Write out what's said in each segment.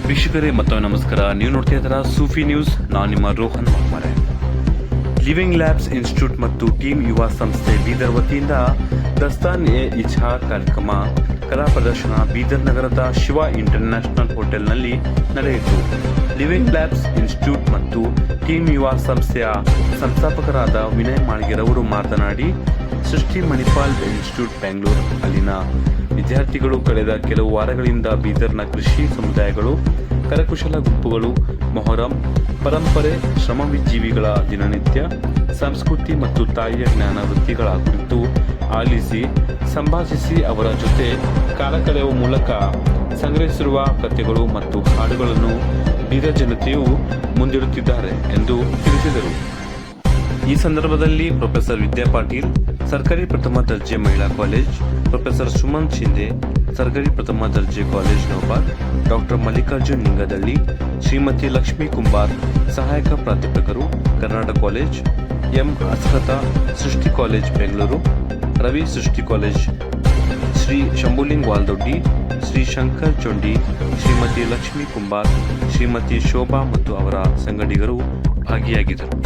ವೀಕ್ಷಕರೇ ಮತ್ತೊಮ್ಮೆ ನಮಸ್ಕಾರ. ನೀವು ನೋಡ್ತಾ ಇದ್ದೀರಾ ಸೂಫಿ ನ್ಯೂಸ್. ನಾನು ನಿಮ್ಮ ರೋಹನ್ ಮಕ್ಮರೆ. ಲಿವಿಂಗ್ ಲ್ಯಾಬ್ಸ್ ಇನ್ಸ್ಟಿಟ್ಯೂಟ್ ಮತ್ತು ಟೀಮ್ ಯುವ ಸಂಸ್ಥೆ ಬೀದರ್ ವತಿಯಿಂದ ದಸ್ತಾನ್ ಎ ಇಜ್ಹಾರ್ ಕಾರ್ಯಕ್ರಮ ಕಲಾ ಪ್ರದರ್ಶನ ಬೀದರ್ ನಗರದ ಶಿವ ಇಂಟರ್ನ್ಯಾಷನಲ್ ಹೋಟೆಲ್ನಲ್ಲಿ ನಡೆಯಿತು. ಲಿವಿಂಗ್ ಲ್ಯಾಬ್ಸ್ ಇನ್ಸ್ಟಿಟ್ಯೂಟ್ ಮತ್ತು ಟೀಮ್ ಯುವ ಸಂಸ್ಥೆಯ ಸಂಸ್ಥಾಪಕರಾದ ವಿನಯ್ ಮಾಳ್ಗೆರವರು ಮಾತನಾಡಿ, ಸೃಷ್ಟಿ ಮಣಿಪಾಲ್ ಇನ್ಸ್ಟಿಟ್ಯೂಟ್ ಬೆಂಗಳೂರು ಅಲ್ಲಿನ ವಿದ್ಯಾರ್ಥಿಗಳು ಕಳೆದ ಕೆಲವು ವಾರಗಳಿಂದ ಬೀದರ್ನ ಕೃಷಿ ಸಮುದಾಯಗಳು, ಕರಕುಶಲ ಗುಂಪುಗಳು, ಮೊಹರಂ ಪರಂಪರೆ, ಶ್ರಮಜೀವಿಗಳ ದಿನನಿತ್ಯ ಸಂಸ್ಕೃತಿ ಮತ್ತು ತಾಯಿಯ ಜ್ಞಾನ ವೃತ್ತಿಗಳ ಕುರಿತು ಆಲಿಸಿ ಸಂಭಾಷಿಸಿ ಅವರ ಜೊತೆ ಕಾಲ ಕಳೆಯುವ ಮೂಲಕ ಸಂಗ್ರಹಿಸಿರುವ ಕಥೆಗಳು ಮತ್ತು ಹಾಡುಗಳನ್ನು ಬೀದರ್ ಜನತೆಯು ಮುಂದಿಡುತ್ತಿದ್ದಾರೆ ಎಂದು ತಿಳಿಸಿದರು. ಈ ಸಂದರ್ಭದಲ್ಲಿ ಪ್ರೊಫೆಸರ್ ವಿದ್ಯಾ ಪಾಟೀಲ್, ಸರ್ಕಾರಿ ಪ್ರಥಮ ದರ್ಜೆ ಮಹಿಳಾ ಕಾಲೇಜ್, ಪ್ರೊಫೆಸರ್ ಸುಮಂತ್ ಶಿಂದೆ, ಸರ್ಕಾರಿ ಪ್ರಥಮ ದರ್ಜೆ ಕಾಲೇಜ್ ನೌಬಾದ್, ಡಾಕ್ಟರ್ ಮಲ್ಲಿಕಾರ್ಜುನ್ ನಿಂಗದಳ್ಳಿ, ಶ್ರೀಮತಿ ಲಕ್ಷ್ಮೀ ಕುಂಬಾರ್, ಸಹಾಯಕ ಪ್ರಾಧ್ಯಾಪಕರು, ಕರ್ನಾಟಕ ಕಾಲೇಜ್, ಎಂ ಅಸ್ಕತಾ, ಸೃಷ್ಟಿ ಕಾಲೇಜ್ ಬೆಂಗಳೂರು, ರವಿ ಸೃಷ್ಟಿ ಕಾಲೇಜ್, ಶ್ರೀ ಶಂಭುಲಿಂಗ್ ವಾಲ್ದೊಡ್ಡಿ, ಶ್ರೀ ಶಂಕರ್ ಚೊಂಡಿ, ಶ್ರೀಮತಿ ಲಕ್ಷ್ಮೀ ಕುಂಬಾರ್, ಶ್ರೀಮತಿ ಶೋಭಾ ಮತ್ತು ಅವರ ಸಂಗಡಿಗರು ಭಾಗಿಯಾಗಿದ್ದರು.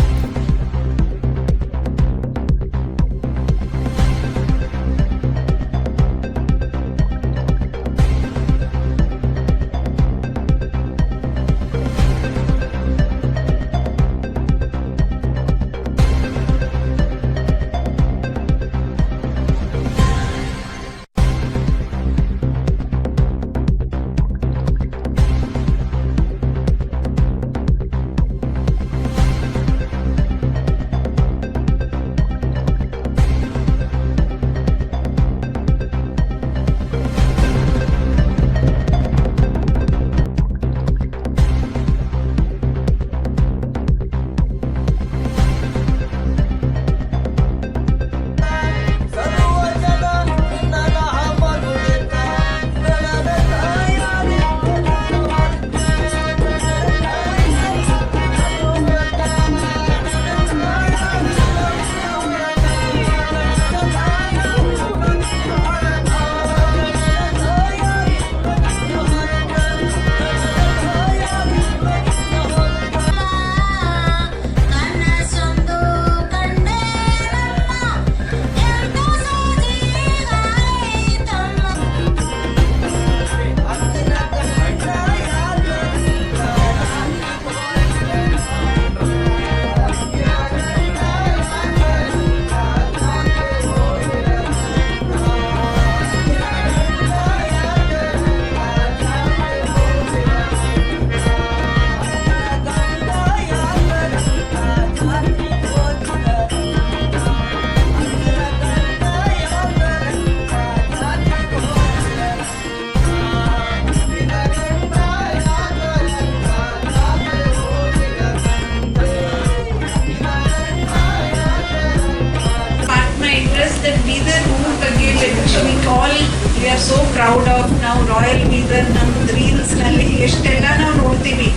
We are so proud of now Royal Bidar. ನಮ್ಮ ರೀಲ್ಸ್ ನಲ್ಲಿ ಎಷ್ಟೆಲ್ಲ ನಾವು ನೋಡ್ತೀವಿ,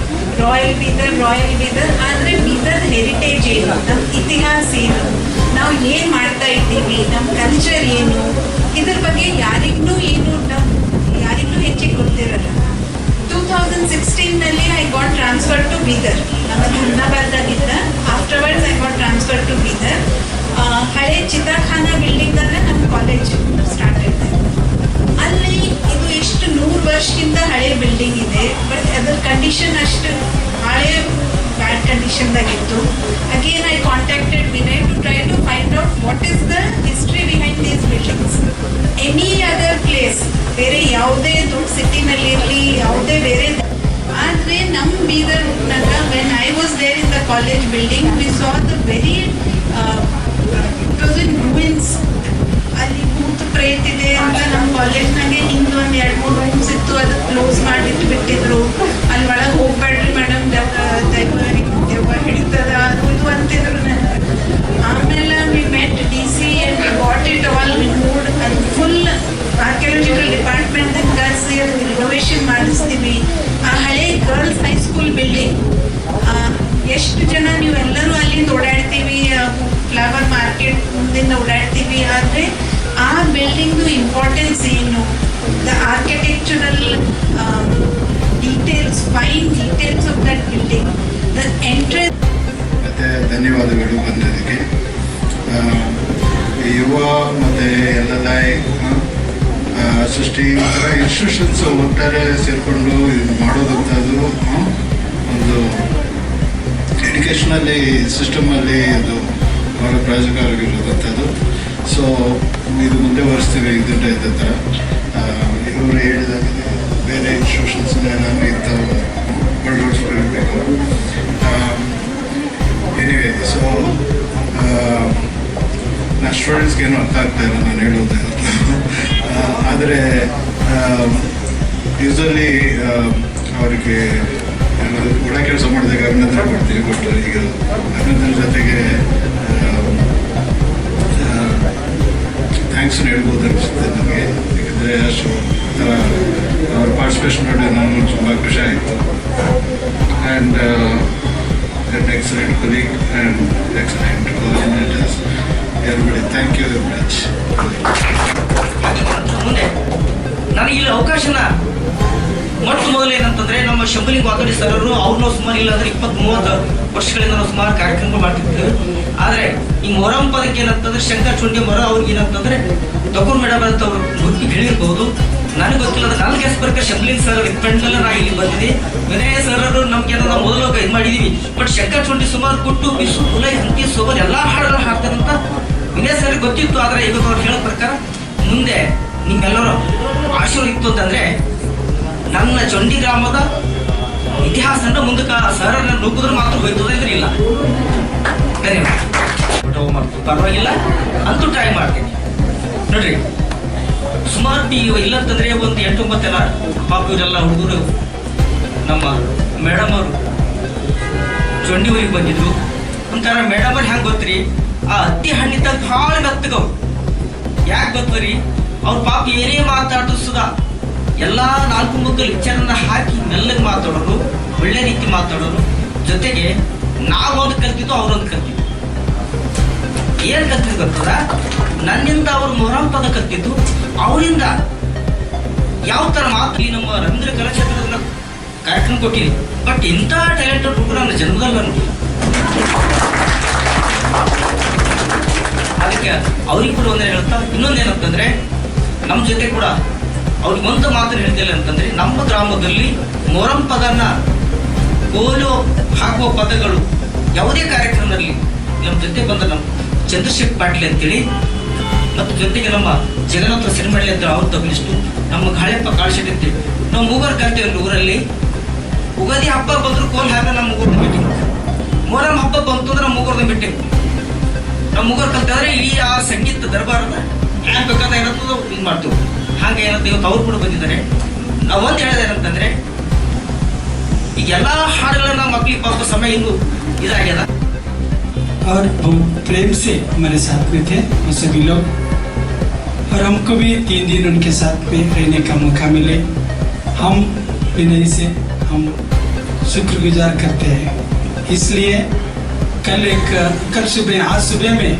ರಾಯಲ್ ಬೀದರ್ ಆದರೆ ಬೀದರ್ ಹೆರಿಟೇಜ್ ಏನು, ನಮ್ಮ ಇತಿಹಾಸ ಏನು, ನಾವು ಏನು ಮಾಡ್ತಾ ಇದ್ದೀವಿ, ನಮ್ಮ ಕಲ್ಚರ್ ಏನು, ಇದ್ರ ಬಗ್ಗೆ ಯಾರಿಗೂ ಹೆಚ್ಚಿಗೆ ಗೊತ್ತಿರಲ್ಲ. 2016 I got transfer to Bidar. ನಮ್ಮ ಹುಮ್ನಾಬಾದ್ದಾಗಿದ್ದ, afterwards I got transfer to Bidar. ಹಳೆ ಚಿತ್ರಖಾನಾ ಬಿಲ್ಡಿಂಗ್ ಅಂದರೆ ನಮ್ಮ ಕಾಲೇಜ್ ಸ್ಟಾರ್ಟ್ ಆಯಿತು. ಅಲ್ಲಿ ಇದು ಎಷ್ಟು 100 ವರ್ಷಕ್ಕಿಂತ ಹಳೆ ಬಿಲ್ಡಿಂಗ್ ಇದೆ, ಬಟ್ ಅದರ ಕಂಡೀಷನ್ ಅಷ್ಟು ಹಳೆ ಬ್ಯಾಡ್ ಕಂಡೀಷನ್ದಾಗಿತ್ತು. Again I contacted Vinay to try to find out what is the history behind these buildings. Any other place, ಬೇರೆ ಯಾವುದೇ ದೊಡ್ಡ ಸಿಟಿನಲ್ಲಿ ಇರಲಿ, ಯಾವುದೇ ಬೇರೆ, ಆದರೆ ನಮ್ಮ ಬೀದರ್ ಊರಿನಾಗ when I was there in the college building we saw the very it was in ruins. ಅಲ್ಲಿ ಭೂತ ಪ್ರೇತ್ ಇದೆ ಅಂತ ನಮ್ಮ ಕಾಲೇಜ್ನಾಗೆ ಹಿಂದೆ ಒಂದು 2-3 ರೂಮ್ಸ್ ಇತ್ತು, ಅದು ಕ್ಲೋಸ್ ಮಾಡಿಟ್ಬಿಟ್ಟಿದ್ರು. ಅಲ್ಲಿ ಒಳಗೆ ಹೋಗ್ಬೇಡ್ರಿ ಮೇಡಮ್, ದೆವ್ವ ಹಿಡಿತದ ಅದು ಇದು ಅಂತಿದ್ರು ನನಗೆ. ಆಮೇಲೆ we met DC and we got it all removed. ಅದು ಫುಲ್ ಆರ್ಕಿಯಾಲಜಿಕಲ್ ಡಿಪಾರ್ಟ್ಮೆಂಟ್ ಕರೆಸಿ ಅದು ರಿನೋವೇಷನ್ ಮಾಡಿಸ್ತೀವಿ. ಆ ಹಳೆ ಗರ್ಲ್ಸ್ ಹೈಸ್ಕೂಲ್ ಬಿಲ್ಡಿಂಗ್, ಎಷ್ಟು ಜನ ನೀವೆಲ್ಲರೂ ಅಲ್ಲಿಂದ ಓಡಾಡ್ತೀವಿ, ಫ್ಲವರ್ ಮಾರ್ಕೆಟ್ ಮುಂದಿಂದ ಓಡಾಡ್ತೀವಿ. ಆದರೆ ಆ ಬಿಲ್ಡಿಂಗ್ದು ಇಂಪಾರ್ಟೆನ್ಸ್ ಏನು, the architectural details The entrance. ಮತ್ತು ಧನ್ಯವಾದಗಳು ಬಂದಿದ್ದಕ್ಕೆ. ಯುವ ಮತ್ತು LLI ಸೃಷ್ಟಿ ಈ ಥರ ಇನ್ಸ್ಟಿಟ್ಯೂಷನ್ಸ್ ಒಟ್ಟಾರೆ ಸೇರಿಕೊಂಡು ಇದು ಮಾಡೋದಂಥದ್ದು ಒಂದು ಎಜುಕೇಷನಲ್ಲಿ ಸಿಸ್ಟಮಲ್ಲಿ ಅದು ಭಾಳ ಪ್ರಯೋಜನಕಾರಿಯಾಗಿರೋದಂಥದ್ದು. ಸೊ ಇದು ಮುಂದೆ ವರ್ಸ್ತೀವಿ ಇದರಿಂದ ಇದ್ದ ಥರ ಇವರು ಹೇಳಿದಾಗಿದೆ ಬೇರೆ ಇನ್ಸ್ಟಿಟ್ಯೂಷನ್ಸ್ನೆಲ್ಲ ಇಂಥವು ಅಳವಡಿಸ್ಕೊಳ್ಬೇಕು. ಎನಿವೇ ಸೊ ನಾ ಸ್ಟೂಡೆಂಟ್ಸ್ಗೇನು ಅರ್ಥ ಆಗ್ತಾ ಇಲ್ಲ ನಾನು ಹೇಳೋದು. ಆದರೆ ಯೂಸಲಿ ಅವರಿಗೆ ಏನಾದರೂ ಕೂಡ ಕೆಲಸ ಮಾಡಿದಾಗ ಅಭಿನಂದನೆ ಕೊಡ್ತೀವಿ. ಬಟ್ ಈಗ ಅಭಿನಂದನೆ ಜೊತೆಗೆ ಥ್ಯಾಂಕ್ಸ್ ಹೇಳ್ಬೋದು ಅನಿಸುತ್ತೆ ನನಗೆ. ಯಾಕಂದರೆ ಅಷ್ಟು ಥರ ಅವ್ರ ಪಾರ್ಟಿಸಿಪೇಷನ್ ನೋಡಿ ನಾನು ತುಂಬ ಖುಷಿ ಆಯಿತು. And excellent colleague and excellent coordinators everybody. Thank you very much. ಮುಂದೆ ನನಗೆ ಇಲ್ಲಿ ಅವಕಾಶನ ಮೊಟ್ಟ ಮೊದಲು ಏನಂತಂದರೆ ನಮ್ಮ ಶಂಭುಲಿಂಗ ವಾತೋಡಿ ಸರರು ಅವ್ರನ್ನೂ ಸುಮಾರು ಇಲ್ಲ ಅಂದರೆ 20-30 ವರ್ಷಗಳಿಂದ ನಾವು ಸುಮಾರು ಕಾರ್ಯಕ್ರಮಗಳು ಮಾಡ್ತಿರ್ತೀವಿ. ಆದರೆ ಈ ಮೊಹರಂ ಪದಕ್ಕೆ ಏನಂತಂದರೆ ಶಂಕರ್ ಚುಂಡಿ ಮೊರ ಅವ್ರಿಗೆ ಏನಂತಂದರೆ ತಗೊಂಡು ಮೇಡಮ್ ಅಂತ ಅವ್ರು ಮುಟ್ಟಿ ಹೇಳಿರ್ಬೋದು. ನನಗೆ ಗೊತ್ತಿಲ್ಲ. ನನಗೆ ಹೆಸರು ಶಂಭುಲಿಂಗ ಸರ್ ಇಪ್ಪಂಡ್ಮೇಲೆ ನಾ ಇಲ್ಲಿ ಬಂದಿದ್ದೆ. ವಿನಯ ಸರರು ನಮ್ಗೆ ಏನಾರ ಮೊದಲು ಇದು ಮಾಡಿದ್ದೀವಿ. ಬಟ್ ಶಂಕರ್ ಚುಂಡಿ ಸುಮಾರು ಕೊಟ್ಟು ಬಿಸು ಕುಲೈ ಹಂತಿ ಸೋಬರ್ ಎಲ್ಲ ಹಾಡುಗಳು ಹಾಡ್ತಾರಂತ ವಿನಯ ಸರ್ಗೆ ಗೊತ್ತಿತ್ತು. ಆದರೆ ಈಗ ಅವ್ರು ಹೇಳೋ ಪ್ರಕಾರ ಮುಂದೆ ನಿಮ್ಮೆಲ್ಲರೂ ಆಶೀರ್ವಾದ ಇತ್ತು ಅಂತಂದರೆ ನನ್ನ ಚೊಂಡಿ ಗ್ರಾಮದ ಇತಿಹಾಸ ಅಂದ್ರೆ ಮುಂದಕ್ಕೆ ಸರನ್ನ ನುಗ್ಗಿದ್ರೆ ಮಾತ್ರ ಹೋಯ್ತದೆ ಅಂದ್ರೆ ಇಲ್ಲ. ಧನ್ಯವಾದ. ಪರವಾಗಿಲ್ಲ ಅಂತೂ ಟ್ರೈ ಮಾಡ್ತೀನಿ. ನೋಡ್ರಿ ಸುಮಾರು ಇಲ್ಲಂತಂದ್ರೆ ಒಂದು 8-9 ಜನ ಪಾಪ ಇವರೆಲ್ಲ ಹುಡುಗರು ನಮ್ಮ ಮೇಡಮ್ ಅವರು ಚೊಂಡಿ ಊರಿಗೆ ಬಂದಿದ್ರು. ಒಂಥರ ಮೇಡಮ್ ಅವ್ರು ಹೆಂಗೆ ಗೊತ್ತ್ರಿ, ಆ ಹತ್ತಿ ಹಣ್ಣಿದ್ದಾಗ ಭಾಳ ಮೆತ್ತಗವ್ರು. ಯಾಕೆ ಗೊತ್ತರಿ, ಅವ್ರ ಪಾಪ ಏನೇ ಮಾತಾಡಿಸುದ ಎಲ್ಲ 4 ಮುಗ್ಗಲು ವಿಚಾರನ ಹಾಕಿ ಮೆಲ್ಲಗೆ ಮಾತಾಡೋರು, ಒಳ್ಳೆ ರೀತಿ ಮಾತಾಡೋರು. ಜೊತೆಗೆ ನಾವೊಂದು ಕಲ್ತಿದ್ದು ಅವರೊಂದು ಕಲ್ತಿದ್ದು. ಏನು ಕಲ್ತಿದ್ದು ಗೊತ್ತದ, ನನ್ನಿಂದ ಅವ್ರು ಮೊಹರಂ ಪದ ಕಲ್ತಿದ್ದು, ಅವರಿಂದ ಯಾವ ಥರ ಮಾತು ನಮ್ಮ ರವೀಂದ್ರ ಕಲಾಕ್ಷೇತ್ರದ ಕಾರ್ಯಕ್ರಮ ಕೊಟ್ಟಿರಿ. ಬಟ್ ಇಂಥ ಟ್ಯಾಲೆಂಟೆಡ್ ಹುಡುಗರು ನನ್ನ ಜನ್ಮದಲ್ಲಿ ನೋಡಿ. ಅದಕ್ಕೆ ಅವ್ರಿಗೆ ಕೂಡ ಒಂದೇ ಹೇಳ್ತಾ, ಇನ್ನೊಂದೇನಂತಂದರೆ ನಮ್ಮ ಜೊತೆ ಕೂಡ ಅವ್ರಿಗೆ ಒಂದು ಮಾತನ್ನು ಹೇಳ್ತಿಲ್ಲ ಅಂತಂದರೆ, ನಮ್ಮ ಗ್ರಾಮದಲ್ಲಿ ಮೊಹರಂ ಪದನ ಕೋಲು ಹಾಕುವ ಪದಗಳು ಯಾವುದೇ ಕಾರ್ಯಕ್ರಮದಲ್ಲಿ ನಮ್ಮ ಜೊತೆ ಬಂದ ನಮ್ಮ ಚಂದ್ರಶೇಖರ್ ಪಾಟೀಲ್ ಅಂತೇಳಿ, ಮತ್ತು ಜೊತೆಗೆ ನಮ್ಮ ಜಗನ್ನಾಥ ಸಿರಿಮಳ್ಳಿ ಅಂತ ಅವ್ರು ತಗೊಂಡಿಷ್ಟು, ನಮ್ಮ ಗಾಳಿಯಪ್ಪ ಕಾಳ್ಶೆಟ್ಟಿ ಅಂತೇಳಿ ನಾವು ಮೂವರು ಕಲ್ತೇವೆ ಊರಲ್ಲಿ. ಉಗಾದಿ ಹಬ್ಬ ಬಂದ್ರು ಕೋಲ್ ಹಾಕ ನಮ್ಮ ಮೂಗರ್ನ ಬಿಟ್ಟಿವಿ. ಮೊಹರಂ ಹಬ್ಬ ಬಂತು ಅಂದ್ರೆ ನಮ್ಮ ಮೂಗರ್ನ ಬಿಟ್ಟಿವಿ. ನಮ್ಮ ಮೂಗರ್ ಕಲ್ತಾದ್ರೆ ಈ ಆ ಸಂಗೀತ ದರ್ಬಾರದ ಹ್ಯಾಂಗ ಬೇಕಾದ ಏನಂತದ್ದು ಇದು ಮಾಡ್ತೀವಿ. ಹಾಗೆ ಏನಂತ ಇವತ್ತು ಅವ್ರು ಕೂಡ ಬಂದಿದ್ದಾರೆ. ನಾವು ಒಂದು ಹೇಳಿದೆ ಏನಂತಂದ್ರೆ, ಈಗೆಲ್ಲ ಹಾಡುಗಳನ್ನ ಮಕ್ಕಳಿಗೆ ಪಾಪ ಸಮಯ ಇಂದು ಇದಾಗ್ಯದ. और बहुत प्रेम से हमारे साथ में थे वो सभी लोग, और हमको भी 3 दिन उनके साथ में रहने का मौका मिले. हम विनय से हम शुक्रगुजार करते हैं. इसलिए कल सुबह आज सुबह में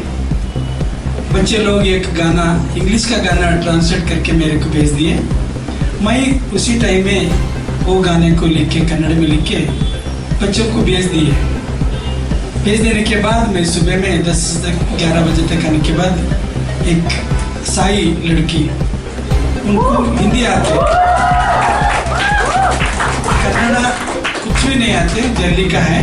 बच्चे लोग एक गाना, इंग्लिश का गाना ट्रांसलेट करके मेरे को भेज दिए. मैं उसी टाइम में वो गाने को लिख के कन्नड़ में लिख के बच्चों को भेज दिए. भेज देने के बाद मैं सुबह में 10-11 बजे तक आने के बाद एक साई लड़की, उनको हिंदी आते, कन्नड़ कुछ भी नहीं आते, दिल्ली का है.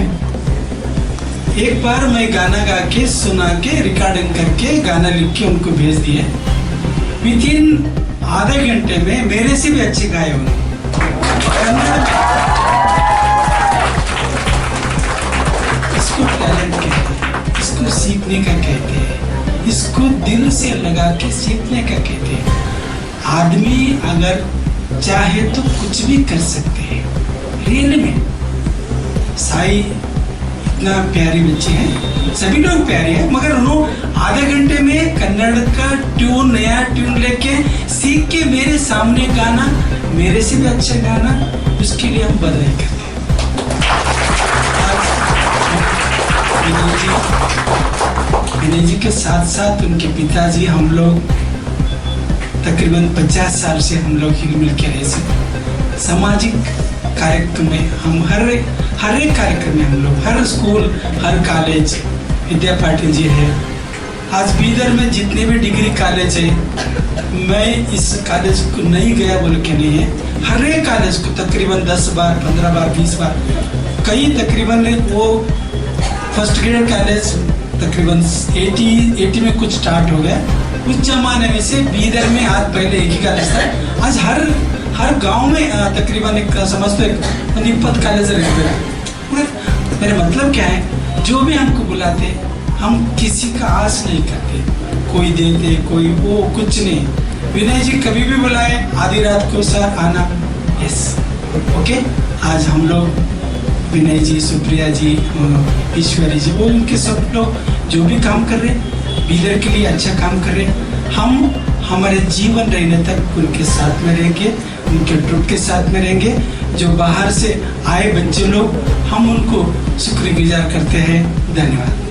एक बार मैं गाना गा के सुना के रिकॉर्डिंग करके गाना लिख के उनको भेज दिए. विदिन आधे घंटे में मेरे से भी अच्छे गाए उन्होंने. इसको टैलेंट कहते हैं, इसको सीखने का कहते हैं, इसको दिल से लगा के सीखने का कहते हैं. आदमी अगर चाहे तो कुछ भी कर सकते हैं. रियल में साई इतना प्यारी बच्ची है, सभी लोग प्यारे हैं, मगर उन्होंने आधे घंटे में कन्नड़ का ट्यून, नया ट्यून लेके सीख के मेरे सामने गाना, मेरे से भी अच्छा गाना, उसके लिए हम बधाई करते हैं. विनय जी के साथ साथ उनके पिताजी, हम लोग तकरीबन 50 साल से हम लोग हिल मिल के रहे. सामाजिक कार्यक्रम में हम हर एक कार्यक्रम में हम लोग हर स्कूल हर कॉलेज विद्या पाटिल जी है। आज बीदर में जितने भी डिग्री कॉलेज है, मैं इस कॉलेज को नहीं गया बोल के नहीं है, हर एक कॉलेज को तकरीबन 10 बार 15 बार 20 बार कई तकरीबन वो फर्स्ट ग्रेड कॉलेज तकरीबन 80 में कुछ स्टार्ट हो गया। उस जमाने में से बीदर में आज पहले एक ही कॉलेज था, आज हर गांव में तकरीबन एक समझते एक 20 कॉलेज रहते हैं। मेरा मतलब क्या है, जो भी हमको बुलाते हम किसी का आस नहीं करते, कोई देते कोई वो कुछ नहीं। विनय जी कभी भी बुलाए आधी रात को सर आना, यस ओके। आज हम लोग विनय जी, सुप्रिया जी, ईश्वरी जी, वो उनके सब लोग जो भी काम कर रहे बीदर के लिए अच्छा काम कर रहे। हम हमारे जीवन रहने तक उनके साथ में रहेंगे, उनके ग्रुप के साथ में रहेंगे। जो बाहर से आए बच्चे लोग, हम उनको शुक्रगुजार करते हैं। धन्यवाद।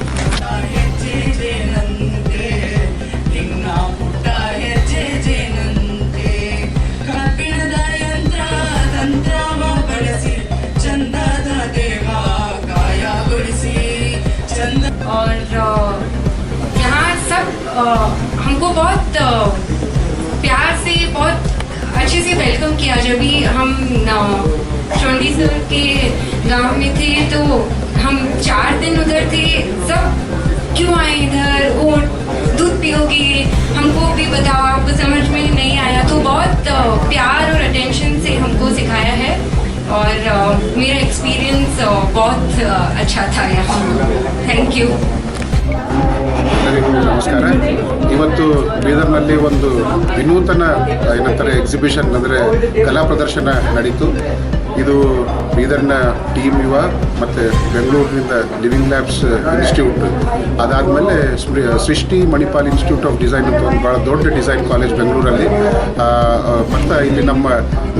और यहाँ सब हमको बहुत प्यार से बहुत अच्छे से वेलकम किया। जब भी हम चौंडी सर के गांव में थे तो हम 4 दिन उधर थे। सब क्यों आए इधर, वो दूध पियोगे, हमको भी बताओ, आपको समझ में नहीं आया। तो बहुत प्यार और अटेंशन से हमको सिखाया है और मेरा एक्सपीरियंस बहुत अच्छा था यहाँ। Thank you. ಎಲ್ಲರಿಗೂ ನಮಸ್ಕಾರ. ಇವತ್ತು ಬೀದರ್ನಲ್ಲಿ ಒಂದು ವಿನೂತನ ಏನಂತಾರೆ ಎಕ್ಸಿಬಿಷನ್ ಅಂದರೆ ಕಲಾ ಪ್ರದರ್ಶನ ನಡೀತು. ಇದು ಬೀದರ್ನ ಟೀಮ್ ಯುವ ಮತ್ತು ಬೆಂಗಳೂರಿನಿಂದ ಲಿವಿಂಗ್ ಲ್ಯಾಬ್ಸ್ ಇನ್ಸ್ಟಿಟ್ಯೂಟ್, ಅದಾದಮೇಲೆ ಸೃಷ್ಟಿ ಮಣಿಪಾಲ್ ಇನ್ಸ್ಟಿಟ್ಯೂಟ್ ಆಫ್ ಡಿಸೈನ್ ಅಂತ ಒಂದು ಭಾಳ ದೊಡ್ಡ ಡಿಸೈನ್ ಕಾಲೇಜ್ ಬೆಂಗಳೂರಲ್ಲಿ. ಮತ್ತು ಇಲ್ಲಿ ನಮ್ಮ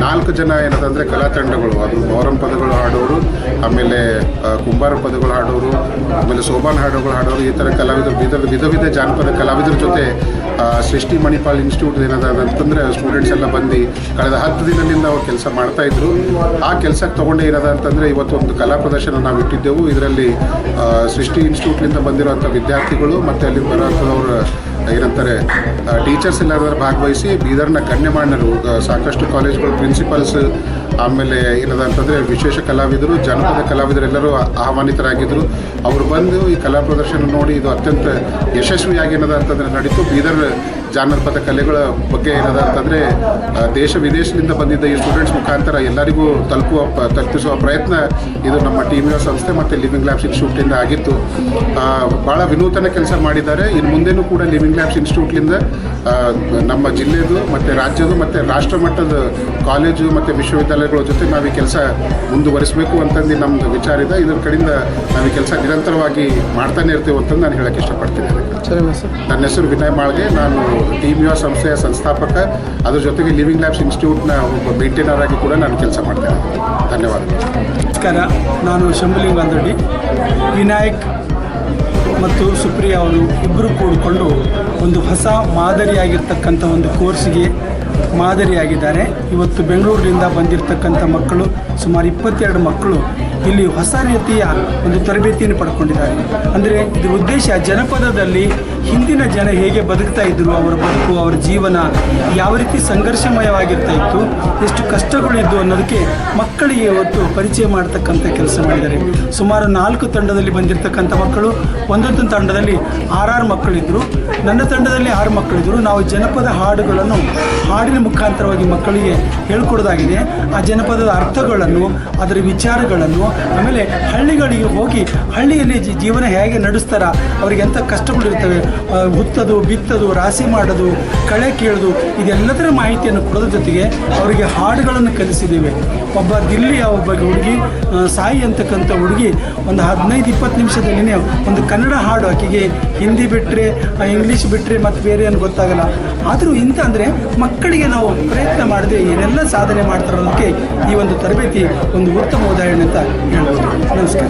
4 ಜನ ಏನದಂದರೆ ಕಲಾ ತಂಡಗಳು, ಅದು ಮೊಹರಂ ಪದಗಳು ಹಾಡೋರು, ಆಮೇಲೆ ಕುಂಬಾರ ಪದಗಳು ಹಾಡೋರು, ಆಮೇಲೆ ಸೋಬಾನ್ ಹಾಡುಗಳು ಹಾಡೋರು, ಈ ಥರ ಕಲಾವಿದರು ವಿಧ ಜಾನಪದ ಕಲಾವಿದರ ಜೊತೆ ಸೃಷ್ಟಿ ಮಣಿಪಾಲ್ ಇನ್ಸ್ಟಿಟ್ಯೂಟ್ ಏನದ ಅಂತಂದರೆ ಸ್ಟೂಡೆಂಟ್ಸ್ ಎಲ್ಲ ಬಂದು ಕಳೆದ 10 ದಿನದಿಂದ ಅವ್ರು ಕೆಲಸ ಮಾಡ್ತಾಯಿದ್ರು. ಆ ಕೆಲಸಕ್ಕೆ ತೊಗೊಂಡು ಏನದ ಅಂತಂದರೆ ಇವತ್ತೊಂದು ಕಲಾ ಪ್ರದರ್ಶನ ನಾವು ಇಟ್ಟಿದ್ದೆವು. ಇದರಲ್ಲಿ ಸೃಷ್ಟಿ ಇನ್ಸ್ಟಿಟ್ಯೂಟ್ನಿಂದ ಬಂದಿರುವಂಥ ವಿದ್ಯಾರ್ಥಿಗಳು ಮತ್ತು ಅಲ್ಲಿ ಬರೋಂಥವ್ರು ಏನಂತಾರೆ ಟೀಚರ್ಸ್ ಎಲ್ಲರೂ ಭಾಗವಹಿಸಿ ಬೀದರ್ನ ಗಣ್ಯಮಾನ್ಯರು, ಸಾಕಷ್ಟು ಕಾಲೇಜ್ಗಳು ಪ್ರಿನ್ಸಿಪಲ್ಸ್, ಆಮೇಲೆ ಏನದ ಅಂತಂದರೆ ವಿಶೇಷ ಕಲಾವಿದರು, ಜನಪದ ಕಲಾವಿದರೆಲ್ಲರೂ ಆಹ್ವಾನಿತರಾಗಿದ್ದರು. ಅವರು ಬಂದು ಈ ಕಲಾ ಪ್ರದರ್ಶನ ನೋಡಿ ಇದು ಅತ್ಯಂತ ಯಶಸ್ವಿಯಾಗಿ ಏನದ ಅಂತಂದರೆ ನಡೀತು. ಬೀದರ್ ಜಾನಪದ ಕಲೆಗಳ ಬಗ್ಗೆ ಏನದ ಅಂತಂದರೆ ದೇಶ ವಿದೇಶದಿಂದ ಬಂದಿದ್ದ ಈ ಸ್ಟೂಡೆಂಟ್ಸ್ ಮುಖಾಂತರ ಎಲ್ಲರಿಗೂ ತಲುಪಿಸುವ ಪ್ರಯತ್ನ ಇದು ನಮ್ಮ ಟೀಮ್ ಯುವ ಸಂಸ್ಥೆ ಮತ್ತು ಲಿವಿಂಗ್ ಲ್ಯಾಬ್ಸ್ ಇನ್ಸ್ಟಿಟ್ಯೂಟಿಂದ ಆಗಿತ್ತು. ಭಾಳ ವಿನೂತನ ಕೆಲಸ ಮಾಡಿದ್ದಾರೆ. ಇನ್ನು ಮುಂದೆನೂ ಕೂಡ ಲಿವಿಂಗ್ ಲ್ಯಾಬ್ಸ್ ಇನ್ಸ್ಟಿಟ್ಯೂಟ್ಲಿಂದ ನಮ್ಮ ಜಿಲ್ಲೆದು ಮತ್ತು ರಾಜ್ಯದ ಮತ್ತು ರಾಷ್ಟ್ರ ಮಟ್ಟದ ಕಾಲೇಜು ಮತ್ತು ವಿಶ್ವವಿದ್ಯಾಲಯಗಳ ಜೊತೆ ನಾವು ಈ ಕೆಲಸ ಮುಂದುವರಿಸಬೇಕು ಅಂತಂದು ನಮ್ಮದು ವಿಚಾರ ಇದೆ. ಇದರ ಕಡೆಯಿಂದ ನಾವು ಈ ಕೆಲಸ ನಿರಂತರವಾಗಿ ಮಾಡ್ತಾನೆ ಇರ್ತೀವಿ ಅಂತಂದು ನಾನು ಹೇಳೋಕ್ಕೆ ಇಷ್ಟಪಡ್ತೀನಿ. ನನ್ನ ಹೆಸರು ವಿನಯ್ ಮಾಳ್ಗೆ, ನಾನು ಟೀಮ್ ಯುವ ಸಂಸ್ಥೆಯ ಸಂಸ್ಥಾಪಕ, ಅದ್ರ ಜೊತೆಗೆ ಲಿವಿಂಗ್ ಲ್ಯಾಬ್ಸ್ ಇನ್ಸ್ಟಿಟ್ಯೂಟ್ನ ಒಬ್ಬ ಮೇಂಟೈನರ್ ಆಗಿ ಕೂಡ ನಾನು ಕೆಲಸ ಮಾಡ್ತೇನೆ. ಧನ್ಯವಾದಗಳು. ನಮಸ್ಕಾರ, ನಾನು ಶಂಭುಲಿಂಗಂದೊಡ್ಡಿ. ವಿನಾಯಕ್ ಮತ್ತು ಸುಪ್ರಿಯಾ ಅವರು ಇಬ್ಬರು ಕೂಡಿಕೊಂಡು ಒಂದು ಹೊಸ ಮಾದರಿಯಾಗಿರ್ತಕ್ಕಂಥ ಒಂದು ಕೋರ್ಸಿಗೆ ಮಾದರಿಯಾಗಿದ್ದಾರೆ. ಇವತ್ತು ಬೆಂಗಳೂರಿನಿಂದ ಬಂದಿರತಕ್ಕಂಥ ಮಕ್ಕಳು ಸುಮಾರು 22 ಮಕ್ಕಳು ಇಲ್ಲಿ ಹೊಸ ರೀತಿಯ ಒಂದು ತರಬೇತಿಯನ್ನು ಪಡ್ಕೊಂಡಿದ್ದಾರೆ. ಅಂದರೆ ಇದರ ಉದ್ದೇಶ ಜನಪದದಲ್ಲಿ ಹಿಂದಿನ ಜನ ಹೇಗೆ ಬದುಕ್ತಾ ಇದ್ದರು, ಅವರ ಬದುಕು, ಅವರ ಜೀವನ ಯಾವ ರೀತಿ ಸಂಘರ್ಷಮಯವಾಗಿರ್ತಾ ಇತ್ತು, ಎಷ್ಟು ಕಷ್ಟಗಳಿದ್ದು ಅನ್ನೋದಕ್ಕೆ ಮಕ್ಕಳಿಗೆ ಇವತ್ತು ಪರಿಚಯ ಮಾಡ್ತಕ್ಕಂಥ ಕೆಲಸ ಮಾಡಿದ್ದಾರೆ. ಸುಮಾರು 4 ತಂಡದಲ್ಲಿ ಬಂದಿರತಕ್ಕಂಥ ಮಕ್ಕಳು, ಒಂದೊಂದು ತಂಡದಲ್ಲಿ 6 ಮಕ್ಕಳಿದ್ದರು. ನನ್ನ ತಂಡದಲ್ಲಿ 6 ಮಕ್ಕಳಿದ್ದರು. ನಾವು ಜನಪದ ಹಾಡುಗಳನ್ನು ಹಾಡಿನ ಮುಖಾಂತರವಾಗಿ ಮಕ್ಕಳಿಗೆ ಹೇಳ್ಕೊಡೋದಾಗಿದೆ. ಆ ಜನಪದದ ಅರ್ಥಗಳನ್ನು, ಅದರ ವಿಚಾರಗಳನ್ನು, ಆಮೇಲೆ ಹಳ್ಳಿಗಳಿಗೆ ಹೋಗಿ ಹಳ್ಳಿಯಲ್ಲಿ ಜೀವನ ಹೇಗೆ ನಡೆಸ್ತಾರ, ಅವರಿಗೆ ಎಂಥ ಕಷ್ಟಗಳಿರ್ತವೆ, ಹುತ್ತದು, ಬಿತ್ತದು, ರಾಶಿ ಮಾಡೋದು, ಕಳೆ ಕೀಳೋದು, ಇದೆಲ್ಲದರ ಮಾಹಿತಿಯನ್ನು ಕೊಡೋದ್ರ ಜೊತೆಗೆ ಅವರಿಗೆ ಹಾಡುಗಳನ್ನು ಕಲಿಸಿದ್ದೇವೆ. ಒಬ್ಬ ದಿಲ್ಲಿಯ ಒಬ್ಬ ಹುಡುಗಿ ಸಾಯಿ ಅಂತಕ್ಕಂಥ ಹುಡುಗಿ ಒಂದು 15-20 ನಿಮಿಷದಲ್ಲಿನೇ ಒಂದು ಕನ್ನಡ ಹಾಡು, ಆಕೆಗೆ ಹಿಂದಿ ಬಿಟ್ಟರೆ ಇಂಗ್ಲೀಷ್ ಬಿಟ್ಟರೆ ಮತ್ತು ಬೇರೆ ಏನು ಗೊತ್ತಾಗಲ್ಲ. ಆದರೂ ಇಂಥ ಅಂದರೆ ಮಕ್ಕಳಿಗೆ ನಾವು ಪ್ರಯತ್ನ ಮಾಡಿದ್ರೆ ಏನೆಲ್ಲ ಸಾಧನೆ ಮಾಡ್ತಾರೆ ಅನ್ನೋದಕ್ಕೆ ಈ ಒಂದು ತರಬೇತಿ ಒಂದು ಉತ್ತಮ ಉದಾಹರಣೆ ಅಂತ ಹೇಳ್ಬೋದು. ನಮಸ್ಕಾರ.